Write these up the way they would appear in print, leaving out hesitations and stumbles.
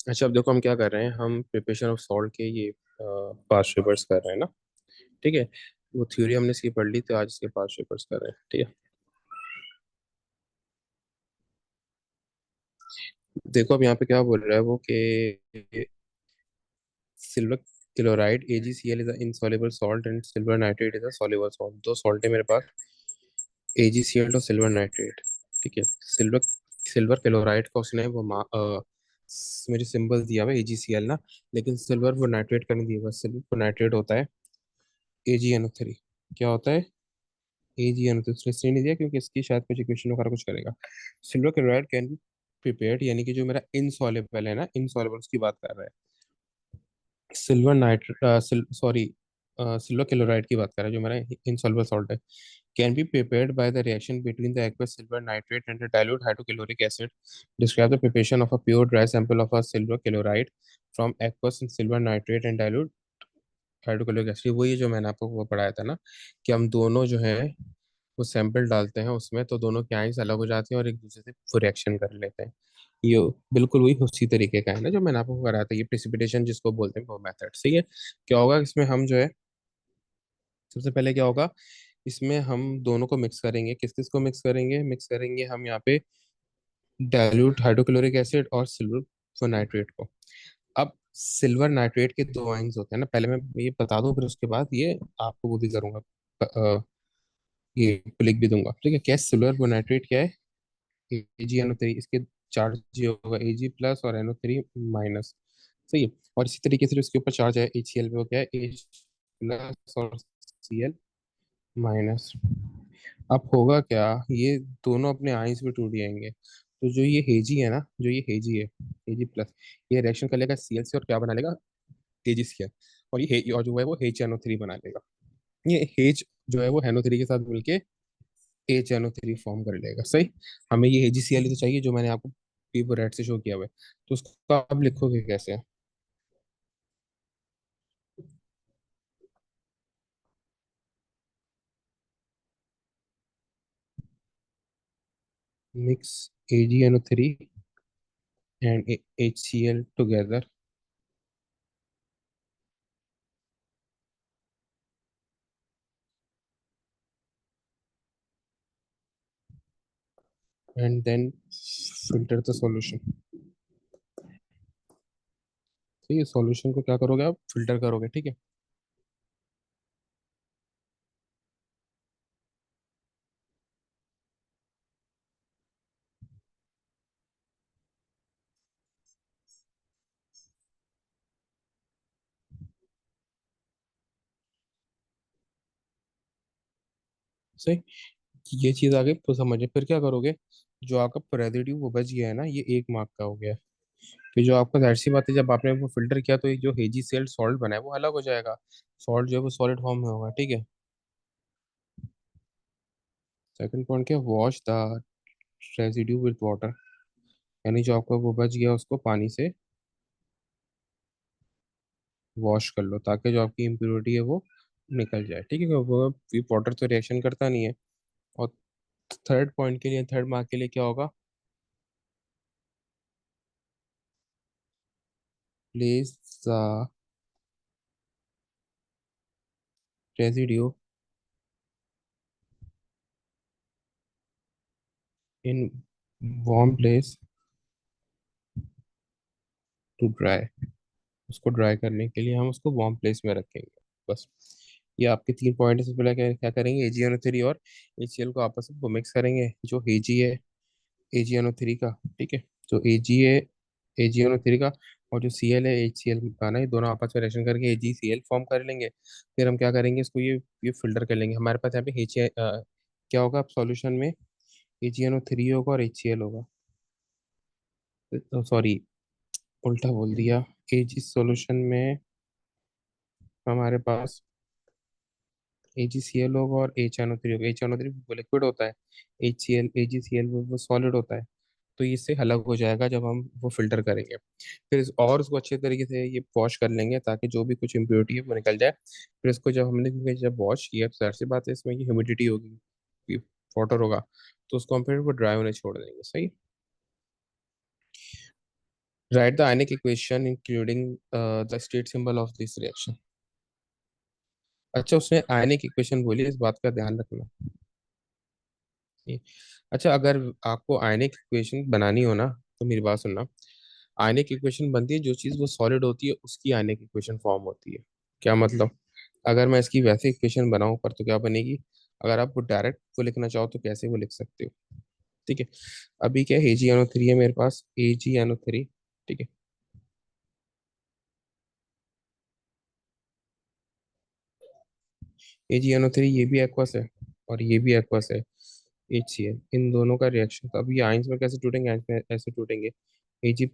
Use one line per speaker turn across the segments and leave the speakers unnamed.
अच्छा, अब देखो हम क्या कर रहे हैं। हम प्रिपरेशन ऑफ सॉल्ट के ये पास्ट पेपर्स कर रहे हैं ना। ठीक है। वो थ्योरी हमने इसकी पढ़ ली, तो आज इसके पास्ट पेपर्स कर रहे हैं। ठीक है। देखो अब यहाँ पे क्या बोल रहा है वो कि silver chloride AgCl is a insoluble salt and silver nitrate is a soluble salt. दो सॉल्ट है मेरे पास, AgCl और सिल्वर नाइट्रेट। ठीक है। सिल्वर सिल्वर क्लोराइड का उसने वो मेरे सिंबल दिया हुआ AgCl ना, लेकिन सिल्वर वो नाइट्रेट का नहीं दिया हुआ। सिल्वर वो नाइट्रेट होता है AgNO3। क्या होता है? AgNO3। उसने इसलिए नहीं दिया क्योंकि इसकी शायद कुछ इक्वेशन वगैरह कुछ करेगा। Silver chloride can be prepared, यानी कि जो मेरा इनसॉल्युबल है ना, इनसॉल्युबल उसकी बात कर रहा है। Silver nitrate sorry, silver chloride की बात कर रहा है जो मेरा इनसॉल्युबल सॉल्ट है। Can be prepared by the reaction between the aqueous silver nitrate and the dilute hydrochloric acid. Describe the preparation of a pure dry sample of a silver chloride from aqueous silver nitrate and dilute hydrochloric acid. वही जो मैंने आपको वो पढ़ाया था ना, कि हम दोनों जो है वो सैंपल डालते हैं उसमें, तो दोनों के आइंस अलग हो जाती हैं और एक दूसरे से वो रिएक्शन कर लेते हैं। ये बिल्कुल वही उसी तरीके का है ना जो मैंने आपको कराया था, ये प्रिसिपिटेशन जिसको बोलते हैं वो मेथड। सही है। क्या होगा इसमें हम जो है, सबसे पहले क्या होगा, इसमें हम दोनों को मिक्स करेंगे। किस किस को मिक्स करेंगे? मिक्स करेंगे हम यहाँ पे डाइल्यूट हाइड्रोक्लोरिक एसिड और सिल्वर नाइट्रेट को। अब सिल्वर नाइट्रेट के दो आयंस होते हैं ना, पहले मैं ये बता दूं, फिर उसके बाद ये आपको वो भी करूंगा, ये लिख भी दूंगा। ठीक है। क्या सिल्वर नाइट्रेट क्या है? AgNO3। इसके चार्ज ये होगा Ag+ और NO3-। सही है। और इसी तरीके से जो इसके ऊपर चार्ज है HCl पे, वो क्या है? H+ और Cl-। अब होगा क्या, ये दोनों अपने आयंस में टूट जाएंगे। तो जो ये हेजी है ना, जो ये हेजी है, Ag+, ये रिएक्शन कर लेगा Cl से और क्या बना लेगा? AgCl। और ये और जो है वो HNO3 बना लेगा। ये H जो है वो NO3 के साथ मिलके HNO3 फॉर्म कर लेगा। सही। हमें ये AgCl तो चाहिए जो मैंने आपको पेपर रेड से शो किया हुआ है। तो उसका आप लिखोगे कैसे? Mix AgNO3 and HCl together and then filter the solution. ठीक है। सॉल्यूशन को क्या करोगे आप? फिल्टर करोगे। ठीक है। सही। ये चीज आ गई तो समझे। फिर क्या करोगे? जो आपका रेजिड्यू वो बच गया है ना, ये 1 मार्क का हो गया। फिर जो आपका जाहिर सी बात है, जब आपने वो फिल्टर किया तो ये जो हेजी सेल सॉल्ट बना है वो अलग हो जाएगा। सॉल्ट जो है वो सॉलिड फॉर्म में होगा। ठीक है। सेकंड पॉइंट क्या? Wash the residue with water. यानी जो आपका वो बच गया उसको पानी से वॉश कर लो, ताकि जो आपकी इम्प्योरिटी है वो निकल जाए। ठीक है। वो वाटर तो रिएक्शन करता नहीं है। और थर्ड पॉइंट के लिए, थर्ड मार्क के लिए क्या होगा? Place the residue in warm place to dry. उसको ड्राई करने के लिए हम उसको वार्म प्लेस में रखेंगे। बस। ये आपके 3 पॉइंट है। सबसे पहले क्या क्या करेंगे? AgNO3 और HCl को आपस में मिक्स करेंगे। जो हेजी है AgNO3 का, ठीक है, जो Ag है AgNO3 का, और जो Cl है HCl का ना, ये दोनों आपस में रिएक्शन करके AgCl फॉर्म कर लेंगे। फिर हम क्या करेंगे? इसको ये फिल्टर कर लेंगे। हमारे पास यहाँ पे क्या होगा सॉल्यूशन में? AgNO3 होगा और HCl होगा। तो सॉरी, उल्टा बोल दिया। Ag सॉल्यूशन में हमारे पास AgCl होगा और HNO3 होगा। HNO3 वो लिक्विड होता है, AgCl वो सॉलिड होता है। तो इससे अलग हो जाएगा जब हम वो फिल्टर करेंगे। फिर और उसको अच्छे तरीके से ये वॉश कर लेंगे ताकि जो भी कुछ इम्प्योरिटी है वो निकल जाए। फिर इसको जब हमने, क्योंकि जब वॉश किया तो जाहिर सी बात है इसमें ये ह्यूमिडिटी होगी, वाटर होगा, तो उसको हम फिर वो ड्राई होने छोड़ देंगे। सही। Right the ionic equation including the state symbol of this reaction. अच्छा, उसने आयनिक इक्वेशन बोली, इस बात का ध्यान रखना। ये- अच्छा, अगर आपको आयनिक इक्वेशन बनानी हो ना, तो मेरी बात सुनना। आयनिक इक्वेशन बनती है, जो चीज़ वो सॉलिड होती है उसकी आयनिक इक्वेशन फॉर्म होती है। क्या मतलब? अगर मैं इसकी वैसे इक्वेशन बनाऊं पर, तो क्या बनेगी? अगर आप वो डायरेक्ट वो लिखना चाहो तो कैसे वो लिख सकते हो? ठीक है। अभी क्या, AgNO3 है मेरे पास, AgNO3। ठीक है। AgNO3 ये भी एक्वस है और ये भी एक्वस है, HCl। इन दोनों का रिएक्शन, तो अभी आइंस में कैसे टूटेंगे? आइंस में ऐसे टूटेंगे, Ag+।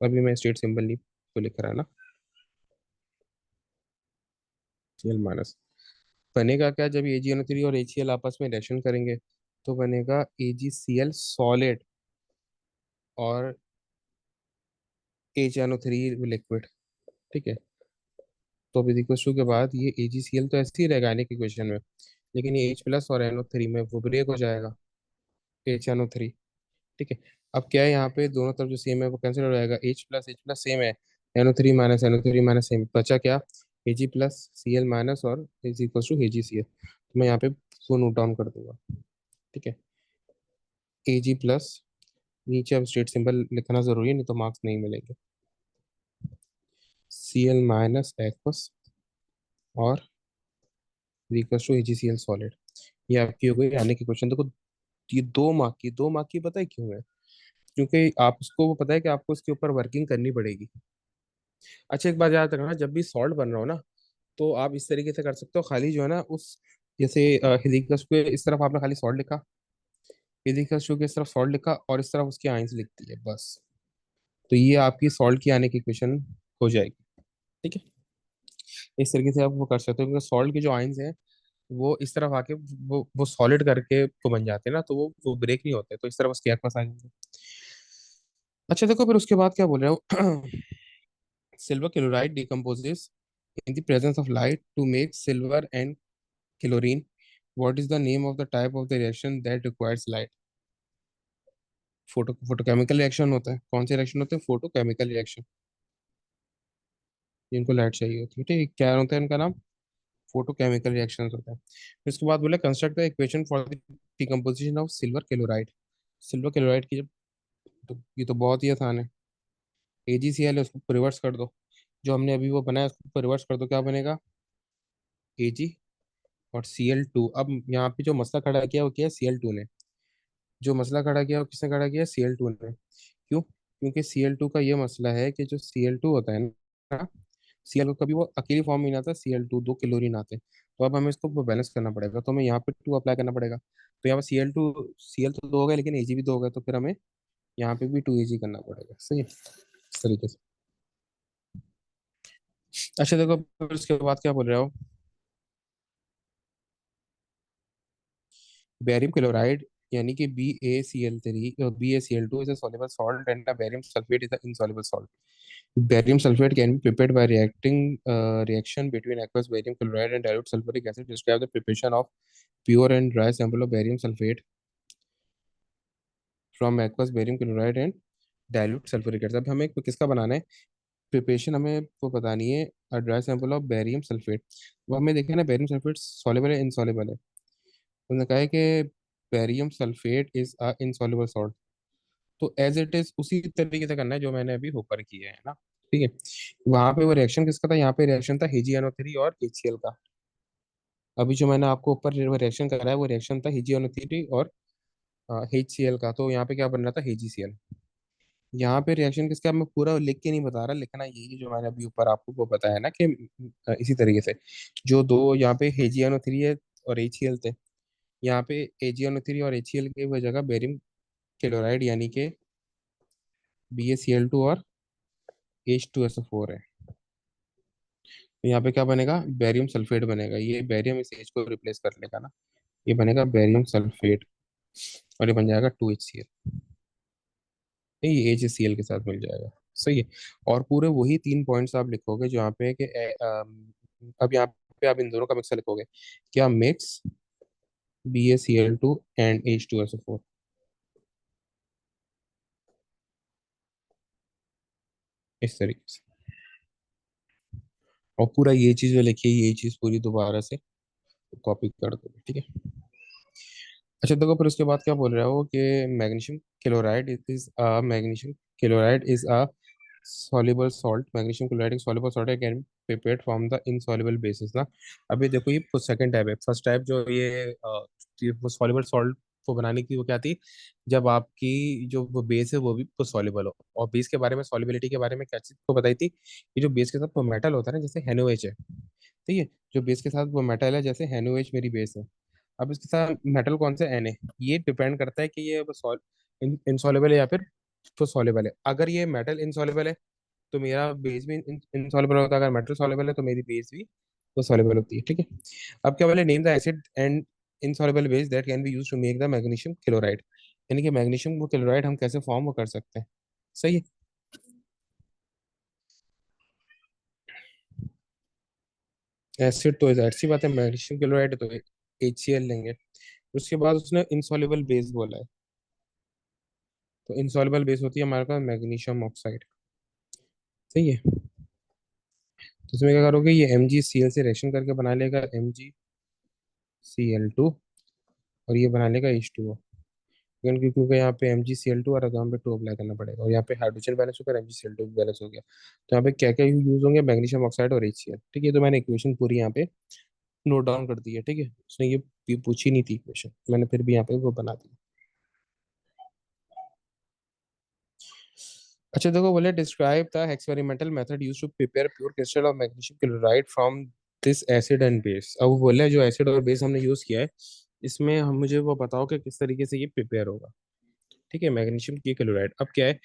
अभी मैं स्टेट सिंबल नहीं तो लिख रहा है ना, Cl-। बनेगा क्या जब AgNO3 और HCl आपस में रिएक्शन करेंगे? तो बनेगा AgCl सॉलिड और HNO3 लिक्विड। ठीक है। तो अभी देखो, शू के बाद ये AgCl तो ऐसे ही रहेगा आयनिक इक्वेशन में, लेकिन ये H+ और NO3 में वो ब्रेक हो जाएगा, HNO3। ठीक है। अब क्या है, यहाँ पे दोनों तरफ जो सेम है वो कैंसिल हो जाएगा, H+H+ सेम है, NO3 - NO3 - सेम, बचा क्या? Ag+Cl- और इज इक्वल टू AgCl। तो मैं यहाँ पे वो नोट डाउन कर दूंगा। ठीक है। Ag+, नीचे अब स्टेट सिंबल लिखना जरूरी है, नहीं तो मार्क्स नहीं मिलेंगे। Cl- और इक्वल टू AgCl सॉलिड। ये आपकी हो गई यानी कि क्वेश्चन। देखो, ये 2 मार्क की, 2 मार्क की पता है क्यों है? क्योंकि आप उसको, वो पता है कि आपको इसके ऊपर वर्किंग करनी पड़ेगी। अच्छा, एक बात याद रखना, जब भी सॉल्ट बन रहा हो ना, तो आप इस तरीके से कर सकते हो, खाली जो है ना उस, जैसे हिबिस्कस के इस तरफ आपने खाली सॉल्ट लिखा, हिबिस्कस के इस तरफ सॉल्ट लिखा और इस तरफ उसकी आइंस लिख दी है, बस। तो ये आपकी सॉल्ट की आने की इक्वेशन हो जाएगी। ठीक है। इस तरीके से आप वो कर सकते हो, क्योंकि सॉल्ट की जो आइंस हैं वो इस तरफ आके वो सॉलिड करके वो बन जाते हैं ना, तो वो ब्रेक नहीं होते, तो इस तरफ उसके आसपास आ जाएंगे। अच्छा देखो, फिर उसके बाद क्या बोल रहे हो? Silver chloride decomposes in the presence of light to make silver and chlorine. What is the name of the type of the reaction that requires light? Photochemical reaction होता है। कौन से रिएक्शन होते हैं? फोटोकेमिकल रिएक्शन, जिनको light चाहिए होती है। ठीक है, क्या होता है इनका नाम? फोटोकेमिकल रिएक्शंस होता है। फिर उसके बाद बोला, construct the equation for the decomposition of silver chloride. Silver chloride की जब, तो ये तो बहुत ही आसान है। AgCl है, उसको रिवर्स कर दो, जो हमने अभी वो बनाया उसको रिवर्स कर दो, क्या बनेगा? Ag और Cl2। अब यहाँ पे जो मसला खड़ा किया वो क्या है? Cl2 ने जो मसला खड़ा किया वो किसने खड़ा किया? Cl2 ने। क्यों? क्योंकि Cl2 का ये मसला है कि जो Cl2 होता है ना, Cl कभी वो अकेली फॉर्म में नहीं आता, Cl2 दो क्लोरीन आते हैं। तो अब हमें इसको बैलेंस करना पड़ेगा, तो हमें यहाँ पे 2 अप्लाई करना पड़ेगा। तो यहाँ पे Cl तो 2 हो गए, लेकिन Ag भी 2 हो गए, तो फिर हमें यहाँ पे भी 2 Ag करना पड़ेगा। सही है, इस तरीके से। अच्छा देखो, फिर उसके बाद क्या बोल रहे हो? बेरियम क्लोराइड यानी कि BaCl3, BaCl2 is a soluble salt and the barium sulfate is an insoluble salt. Barium sulfate can be prepared by reaction between aqueous barium chloride and dilute sulfuric acid. Describe the preparation of pure and dry sample of barium sulfate from aqueous barium chloride and dilute sulfuric acid। अब हमें किसका बनाना है? Preparation हमें वो बतानी है, dry sample of barium sulphate. वो हमें देखना है बेरियम सल्फेट सॉल्युबल है इनसॉल्युबल है। उन्होंने कहा है कि barium sulphate is a insoluble salt. तो एज इट इज उसी तरीके से करना है जो मैंने अभी ऊपर किया है ना। ठीक है। वहां पे वो रिएक्शन किसका था? यहाँ पे रिएक्शन था HgNO3 और HCl का। अभी जो मैंने आपको ऊपर वो रिएक्शन कराया वो रिएक्शन था HgNO3 और HCl का। तो यहाँ पे क्या बन रहा था? HgCl। यहाँ पे रिएक्शन किसका, मैं पूरा लिख के नहीं बता रहा, लिखना यही जो मैंने अभी ऊपर आपको वो बताया ना कि इसी तरीके से जो दो यहाँ पे HgNO3 है और HCl थे, यहाँ पे HgNO3 और HCl की वजह जगह बेरियम क्लोराइड यानी कि BaCl2 और H2SO4 है। तो यहाँ पे क्या बनेगा? बेरियम सल्फेट बनेगा। ये बेरियम इस H को रिप्लेस कर लेगा ना, ये बनेगा बेरियम सल्फेट, और ये बन जाएगा 2HCl। ये HCl के साथ मिल जाएगा। सही है। और पूरे वही 3 पॉइंट्स आप लिखोगे जो यहाँ पे है कि अब यहाँ पे आप इन दोनों का मिक्सर लिखोगे, क्या? Mix BaCl2 and H2SO4। इस तरीके से। और पूरा ये चीज जो लिखी है ये चीज पूरी दोबारा से कॉपी कर दो, ठीक है। अच्छा देखो, फिर उसके बाद क्या बोल रहा है वो कि magnesium chloride is magnesium chloride is a soluble salt, magnesium chloride soluble salt can prepared from the insoluble basis ना। अभी देखो ये सेकंड टाइप है। फर्स्ट टाइप जो ये वो soluble salt को बनाने की वो क्या थी, जब आपकी जो वो बेस है वो भी तो soluble हो। और बेस के बारे में, solubility के बारे में क्या चीज को बताई थी, कि जो बेस के साथ वो मेटल होता है ना, जैसे NaOH है, ठीक है। जो बेस के साथ वो मेटल है, जैसे NaOH मेरी बेस है। अब इसके साथ मेटल कौन सा Na, ये डिपेंड करता है कि ये इनसॉल्युबल है या फिर तो सॉल्युबल है। अगर ये मेटल इनसॉल्युबल है तो मेरा बेस भी इनसॉल्युबल होता है, अगर मेटल सॉल्युबल है तो मेरी बेस भी तो सॉल्युबल होती है, ठीक है। अब क्या बोले, name the acid and insoluble base that can be used to make the magnesium chloride. यानी कि मैग्नीशियम को क्लोराइड हम कैसे फॉर्म कर सकते हैं। सही है। एसिड तो जाहिर सी बात है, मैग्नीशियम क्लोराइड तो HCl लेंगे। उसके बाद उसने इंसॉल्युबल बेस बोला है, तो इंसॉल्युबल बेस होती है हमारे पास मैग्नीशियम ऑक्साइड। सही है। तो इसमें क्या करोगे, ये MgCl से रिएक्शन करके बना लेगा MgCl2, और ये बना लेगा H2O। क्योंकि क्योंकि यहाँ पे MgCl2 और यहाँ पे 2 अप्लाई करना पड़ेगा, और यहाँ पे हाइड्रोजन बैलेंस होकर MgCl2 भी बैलेंस हो गया। तो यहाँ पे क्या क्या यूज होंगे, मैग्नीशियम ऑक्साइड और HCl, ठीक है। तो मैंने इक्वेशन पूरी यहाँ पे नोट डाउन कर दी है, ठीक है। उसने ये पूछी नहीं थी इक्वेशन, मैंने फिर भी यहाँ पे वो बना दी। अच्छा देखो, बोले describe the experimental method use to prepare pure crystal of magnesium chloride from this acid and base. अब वो बोले जो एसिड और बेस हमने यूज किया है, इसमें हम मुझे वो बताओ कि किस तरीके से ये प्रिपेयर होगा, ठीक है। मैग्नीशियम की क्लोराइड अब क्या है,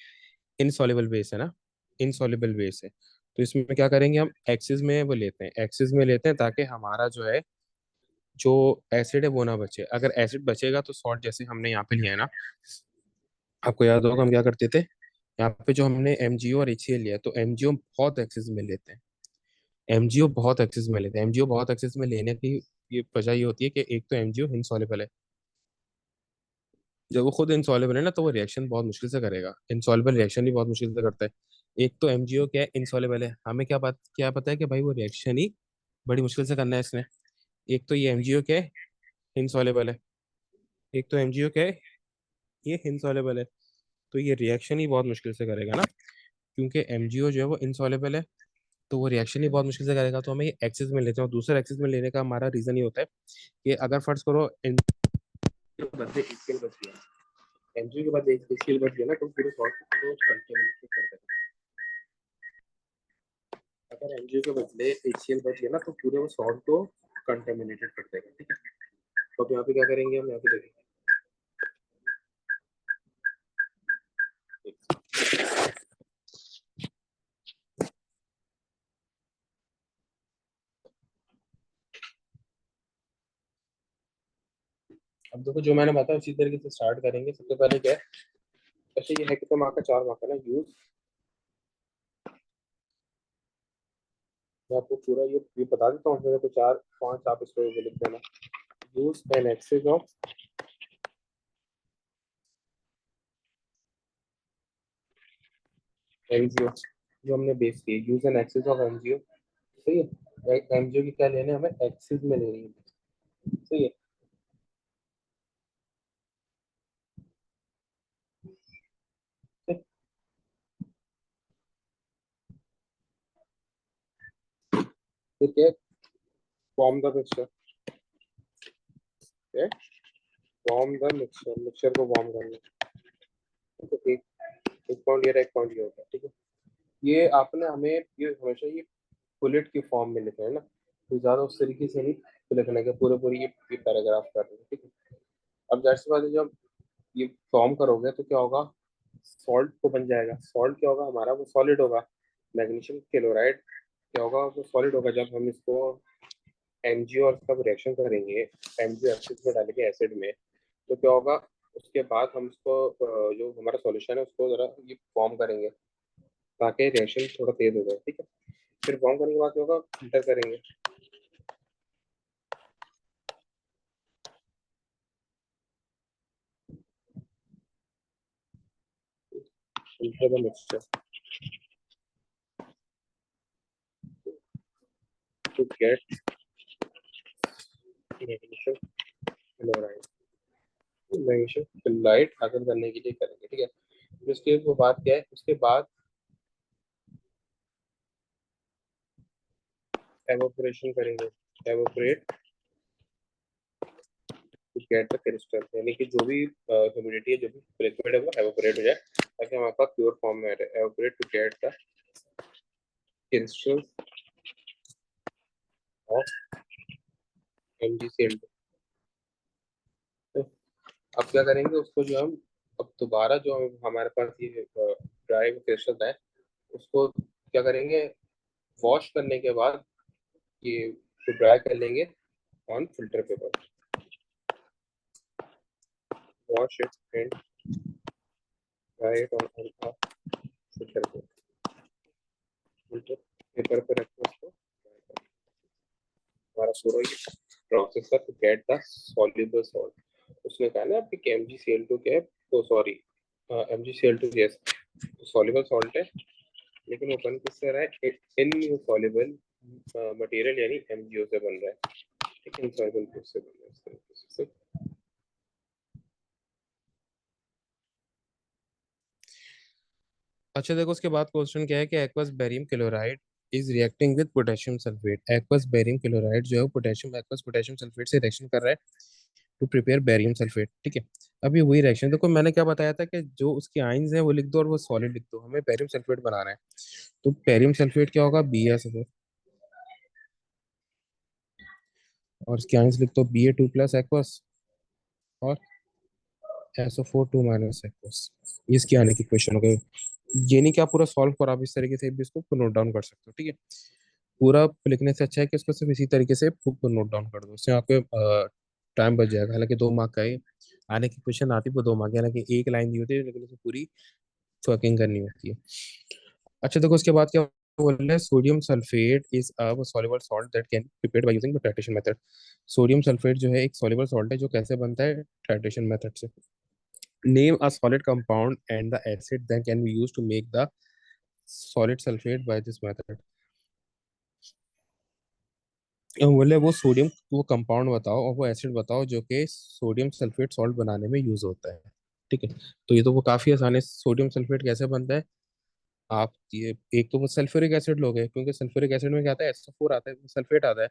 इनसॉल्युबल बेस है ना, इनसॉल्युबल बेस है। तो इसमें क्या करेंगे, हम एक्सिस में वो लेते हैं, एक्सिस में लेते हैं ताकि हमारा जो है जो एसिड है वो ना बचे। अगर एसिड बचेगा तो सॉल्ट, जैसे हमने यहाँ पे लिया है ना, आपको याद होगा हम क्या करते थे, यहाँ पे जो हमने MgO और HCl लिया है, तो MgO बहुत एक्सेस में लेते हैं। MgO बहुत एक्सेस में लेते हैं। MgO बहुत एक्सेस में लेने की ये वजह ये होती है कि एक तो MgO इनसॉल्युबल है। जब वो खुद इनसॉल्युबल है ना, तो वो रिएक्शन बहुत मुश्किल से करेगा। इनसॉल्युबल रिएक्शन ही बहुत मुश्किल से करता है। एक तो MgO क्या है, इनसॉल्युबल है, हमें क्या पता है कि भाई वो रिएक्शन ही बड़ी मुश्किल से करना है इसने। एक तो ये MgO क्या है, इनसॉल्युबल है। एक तो MgO क्या है, ये इनसॉल्युबल है। तो ये रिएक्शन ही बहुत मुश्किल से करेगा ना, क्योंकि MgO जो है वो इनसॉल्युबल है, तो वो रिएक्शन ही बहुत मुश्किल से करेगा। तो हमें ये एक्सिस में लेते हैं, और दूसरे एक्सिस में लेने का हमारा रीजन ये होता है कि अगर फर्ज करो MgO के बदले HCl बच गया, MgO के बाद HCl बच गया ना, तो पूरे सॉल्ट को कंटेमिनेट कर देगा। अगर MgO के बदले HCl बच गया ना, तो पूरे वो सॉल्ट को कंटेमिनेटेड कर देगा, ठीक है। तो अब यहाँ पे क्या करेंगे, हम यहाँ पे देखेंगे। अब देखो जो मैंने बताया उसी तरीके से स्टार्ट करेंगे। सबसे पहले क्या है, अच्छा ये है कितना मार्क का, 4 मार्क का ना। यूज, मैं आपको पूरा ये बता देता हूँ, मेरे को 4 5 आप इसको लिख देना। Use an excess of MgO, जो हमने बेस किया, use an excess of MgO. सही है। एमजीओ की क्या लेने हैं हमें, एक्सिस में लेनी है। सही है। ठीक। फिर क्या, फॉर्म द मिक्सचर, क्या, फॉर्म द मिक्सचर, मिक्सचर को फॉर्म करना। ठीक है। एक पॉइंट ये रहा, एक पॉइंट ये होता है, ठीक है। ये आपने हमें ये हमेशा ये बुलेट की फॉर्म में लिखना है ना, तो ज्यादा उस तरीके से नहीं लिखना है पूरे पूरी ये पैराग्राफ कर रहे हैं, ठीक है। अब जाहिर सी बात है, जब ये फॉर्म करोगे तो क्या होगा, सॉल्ट को बन जाएगा। सॉल्ट क्या होगा हमारा, वो सॉलिड होगा। मैग्नीशियम क्लोराइड क्या होगा, वो सॉलिड होगा। जब हम इसको MgO और इसका रिएक्शन करेंगे, MgO एसिड में डालेंगे एसिड में, तो क्या होगा, उसके बाद हम इसको जो हमारा सॉल्यूशन है उसको जरा ये फॉर्म करेंगे ताकि रिएक्शन थोड़ा तेज हो जाए, ठीक है। फिर फॉर्म करने के बाद क्या होगा, फिल्टर करेंगे। Filter the mixture, to get magnesium chloride, magnesium chloride हासिल करने के लिए करेंगे, ठीक है। फिर उसके वो बात क्या है, उसके बाद एवोपरेशन करेंगे, evaporate to get the crystal, यानी कि जो भी ह्यूमिडिटी है, जो भी लिक्विड है वो एवोपरेट हो जाए ताकि हमारे पास प्योर फॉर्म में रहे। Evaporate to get the crystal of MgCl2। अब क्या करेंगे उसको, जो हम अब दोबारा जो हमारे पास ये ड्राई क्रिस्टल है उसको क्या करेंगे, वॉश करने के बाद ये ड्राई कर लेंगे on filter paper, wash it and dry it on filter paper, filter paper पे रख के उसको हमारा पूरा ये प्रोसेस है to get the soluble salt. उसने कहा ना कि MgCl2 क्या है, तो sorry MgCl2 gas soluble salt है, लेकिन वो बन किससे रहा है, इनसॉल्युबल मटेरियल यानी MgO से बन रहा है, ठीक है, इनसॉल्युबल से बन रहा है इस तरीके से। अच्छा देखो उसके बाद क्वेश्चन क्या है कि aqueous barium chloride is reacting with potassium sulphate. Aqueous barium chloride जो है पोटेशियम एक्वस पोटेशियम सल्फेट से रिएक्शन कर रहा है टू प्रिपेयर बेरियम सल्फेट, ठीक है। अभी वही रिएक्शन देखो, मैंने क्या बताया था कि जो उसकी आयंस है वो लिख दो और वो सॉलिड लिख दो, हमें बेरियम सल्फेट बनाना है। तो बेरियम सल्फेट क्या होगा, BaSO4, और इसकी आयंस लिख दो Ba2+ एक्वस और SO4 2- एक्वस। ये इसकी आने की क्वेश्चन हो गई। ये नहीं कि आप पूरा सॉल्व करो, आप इस तरीके से भी इसको नोट डाउन कर सकते हो, ठीक है। पूरा लिखने से अच्छा है कि इसको सिर्फ इसी तरीके से बुक को नोट डाउन कर दो, इससे आपके टाइम बच जाएगा। हालांकि 2 मार्क का है, आने की क्वेश्चन आती है वो 2 मार्क, हालांकि एक लाइन दी होती है लेकिन उसे पूरी वर्किंग करनी होती है। अच्छा देखो उसके बाद क्या बोल रहे हैं, sodium sulphate is a soluble salt that can prepared by using the titration method. Sodium sulphate जो है एक सॉल्युबल सॉल्ट है जो कैसे बनता है, टाइट्रेशन मेथड से। Name a solid compound and the acid that can be used to make the solid sulphate by this method. बोले वो सोडियम वो कंपाउंड बताओ और वो एसिड बताओ जो कि सोडियम सल्फेट सॉल्ट बनाने में यूज होता है, ठीक है। तो ये तो वो काफी आसान है, सोडियम सल्फेट कैसे बनता है। आप ये एक तो वो सल्फ्यूरिक एसिड लोगे, क्योंकि सल्फ्यूरिक एसिड में क्या आता है, SO4 आता है, सल्फेट आता है,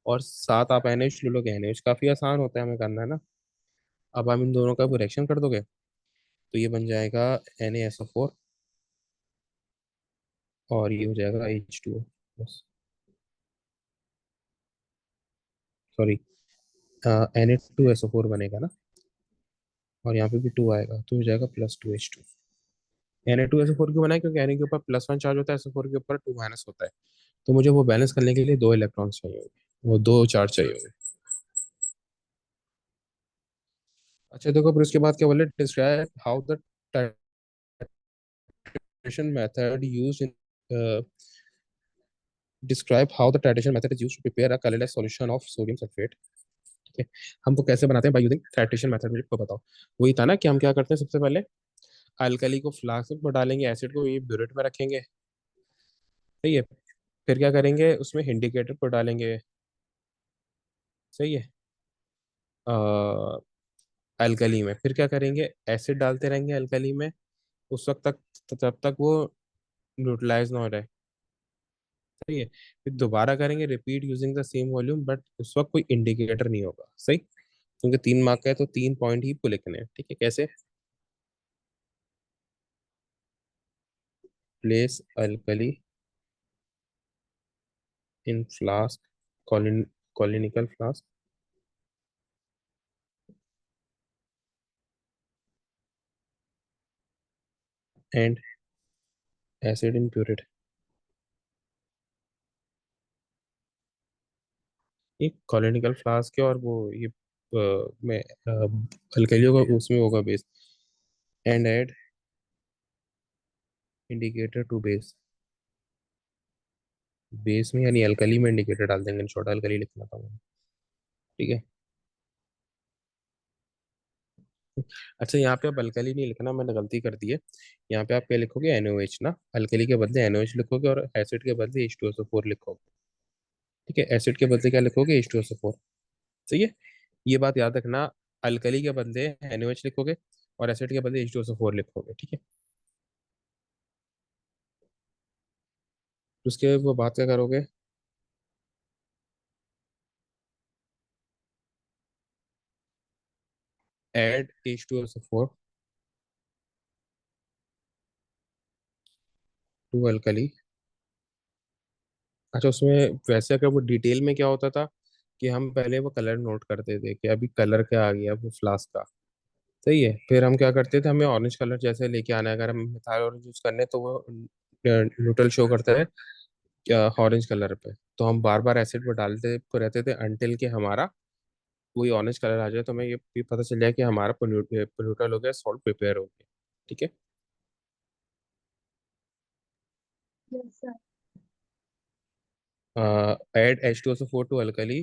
और साथ आप NH ले लोगे, NH काफी आसान होता है हमें करना, है ना। अब हम इन दोनों का रिएक्शन कर दोगे तो ये बन जाएगा NaSO4 और ये हो जाएगा H2O, बस, सॉरी Na2SO4 बनेगा ना, और यहाँ पे भी 2 आएगा तो हो जाएगा +2H2। Na2SO4 क्यों बना है, क्योंकि Na के ऊपर +1 चार्ज होता है, SO4 के ऊपर 2- होता है। तो मुझे वो बैलेंस करने के लिए 2 इलेक्ट्रॉन्स चाहिए होंगे, वो 2 चार्ज चाहिए होंगे। अच्छा देखो फिर उसके बाद क्या बोले, describe how the titration method used in describe how the titration method is used to prepare a colorless solution of sodium sulfate, ठीक है। हम तो कैसे बनाते हैं, बाय यूजिंग टाइट्रेशन मेथड, मुझे को बताओ। वही था ना कि हम क्या करते हैं, सबसे पहले अल्कली को फ्लास्क में डालेंगे, एसिड को ये ब्यूरेट में रखेंगे, सही है। फिर क्या करेंगे, उसमें इंडिकेटर को डालेंगे, सही है, अल्कली में। फिर क्या करेंगे, एसिड डालते रहेंगे अल्कली में उस वक्त तक, तब तक वो न्यूट्रलाइज ना हो रहा है, सही है। फिर दोबारा करेंगे repeat using the same volume, but उस वक्त कोई इंडिकेटर नहीं होगा, सही, क्योंकि 3 मार्क का है तो 3 पॉइंट ही आपको लिखने हैं, ठीक है। कैसे, place alkali in flask, conical flask, and acid in burette. ये कॉलिनिकल फ्लास्क है और वो ये में अल्कली होगा, उसमें होगा base, and add indicator to base. Base में यानी अल्कली में इंडिकेटर डाल देंगे, छोटा अल्कली लिखना था मुझे, ठीक है। अच्छा यहाँ पे आप अल्कली नहीं लिखना, मैंने गलती कर दी है। यहाँ पे आप क्या लिखोगे, NaOH ना, अल्कली के बदले NaOH लिखोगे और एसिड के बदले H2SO4 लिखोगे। ठीक है, एसिड के बदले क्या लिखोगे, H2SO4। सही है, ये बात याद रखना। अल्कली के बदले NaOH लिखोगे और एसिड के बदले H2SO4 लिखोगे, ठीक है। तो उसके वो बात क्या करोगे, ऐड H2SO4 टू अल्कली। अच्छा, उसमें वैसे अगर वो डिटेल में क्या होता था कि हम पहले वो कलर नोट करते थे कि अभी कलर क्या आ गया वो फ्लास्क का। सही है, फिर हम क्या करते थे, हमें ऑरेंज कलर जैसे लेके आना है, अगर हम मिथाइल ऑरेंज यूज करने तो वो न्यूट्रल शो करता है ऑरेंज कलर पे। तो हम बार बार एसिड में डालते रहते थे अनटिल कि हमारा कोई ऑरेंज कलर आ जाए, तो हमें ये भी पता चल जाए कि हमारा पोल्यूटल हो गया, सॉल्ट प्रिपेयर हो गया। ठीक है।
Yes sir.
Add H2SO4 to alkali.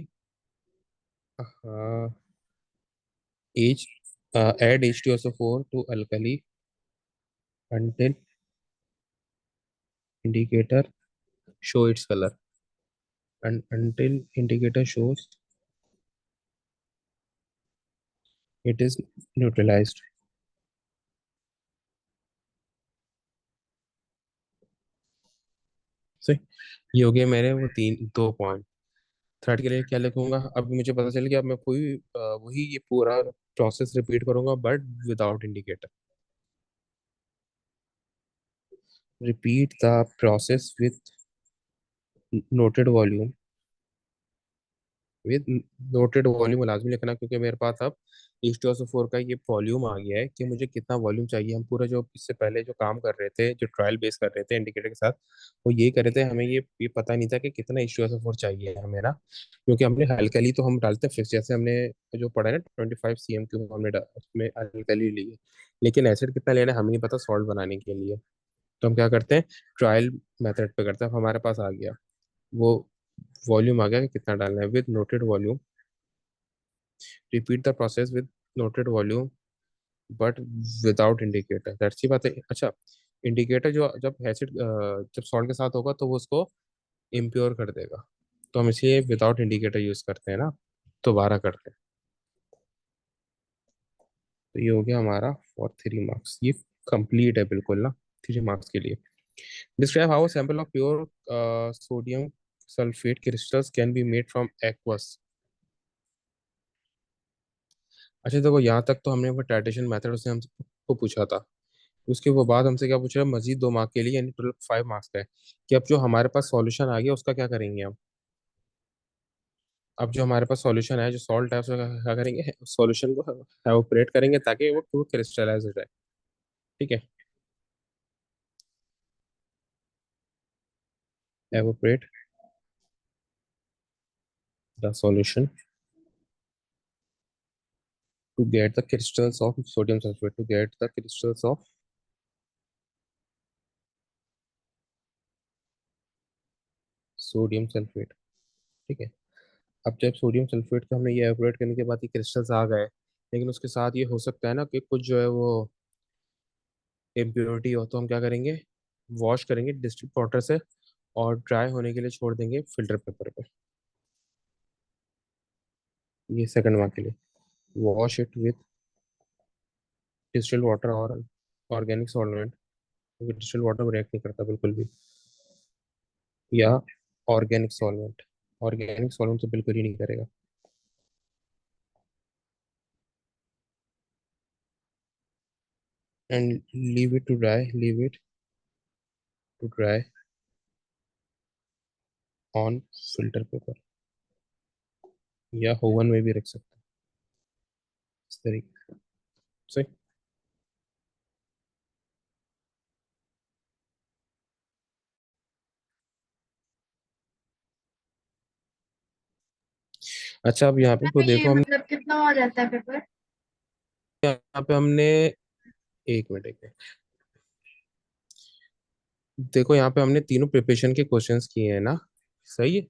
H add H2SO4 to alkali until indicator show its color, and until indicator shows it is neutralized. सही, ये हो गए मेरे वो तीन दो पॉइंट। थर्ड के लिए क्या लिखूंगा, अब मुझे पता चल गया, अब मैं कोई वही ये पूरा प्रोसेस रिपीट करूंगा but without indicator. Repeat the process with noted volume. With noted volume लाजमी लिखना, क्योंकि मेरे पास अब H2SO4 का ये वॉल्यूम आ गया है कि मुझे कितना वॉल्यूम चाहिए। हम पूरा जो इससे पहले जो काम कर रहे थे, जो ट्रायल बेस कर रहे थे इंडिकेटर के साथ, वो ये कर रहे थे, हमें ये पता नहीं था कि कितना H2SO4 चाहिए हमें ना। क्योंकि हमने अल्कली तो हम डालते हैं फिक्स, जैसे हमने जो पढ़ा है ना 25 cm3 हमने उसमें अल्कली ली है। लेकिन एसिड कितना लेना है हमें नहीं पता सॉल्ट बनाने के लिए। तो हम क्या करते हैं, ट्रायल मेथड पे करते हैं। अब हमारे पास आ गया वो वॉल्यूम आ गया कि कितना डालना है, with noted volume. Repeat the process with noted volume but without indicator, that's ही बात है। अच्छा, इंडिकेटर जो जब एसिड जब सॉल्ट के साथ होगा तो वो उसको इम्प्योर कर देगा, तो हम इसलिए विदाउट इंडिकेटर यूज करते हैं ना, दोबारा करते हैं। तो ये हो गया हमारा फॉर 3 मार्क्स, ये कंप्लीट है बिल्कुल ना 3 मार्क्स के लिए। Describe how sample of pure sodium sulphate crystals can be made from aqueous. अच्छा देखो, यहाँ तक तो हमने वो टाइट्रेशन मेथड से हमको पूछा था। उसके वो बाद हमसे क्या पूछ रहा है, मजीद 2 मार्क के लिए, यानी टोटल 5 मार्क्स का है, कि अब जो हमारे पास सॉल्यूशन आ गया उसका क्या करेंगे हम। अब जो हमारे पास सॉल्यूशन है, जो सॉल्ट है, उसका क्या करेंगे, सॉल्यूशन को एवोपरेट करेंगे ताकि वो क्रिस्टलाइज हो जाए। ठीक है, evaporate the solution to get the crystals of sodium sulfate, to get the crystals of sodium sulphate. ठीक है, अब जब सोडियम सल्फेट का हमने ये एवोपरेट करने के बाद ये क्रिस्टल्स आ गए, लेकिन उसके साथ ये हो सकता है ना कि कुछ जो है वो इम्प्योरिटी हो, तो हम क्या करेंगे, वॉश करेंगे डिस्टिल्ड वाटर से और ड्राई होने के लिए छोड़ देंगे फिल्टर पेपर पे। ये सेकंड मार्क के लिए, wash it with distilled water और ऑर्गेनिक सॉल्वेंट, क्योंकि डिस्टिल्ड वाटर रिएक्ट नहीं करता बिल्कुल भी, या ऑर्गेनिक सॉल्वेंट तो बिल्कुल ही नहीं करेगा। And leave it to dry on filter paper, या ओवन में भी रख सकते हैं इस तरीके से। अच्छा, अब यहाँ पे तो
ये
देखो हम,
मतलब कितना हो जाता है पेपर?
यहाँ पे हमने, एक मिनट एक मिनट, देखो यहाँ पे हमने तीनों प्रिपरेशन के क्वेश्चंस किए हैं ना। सही है,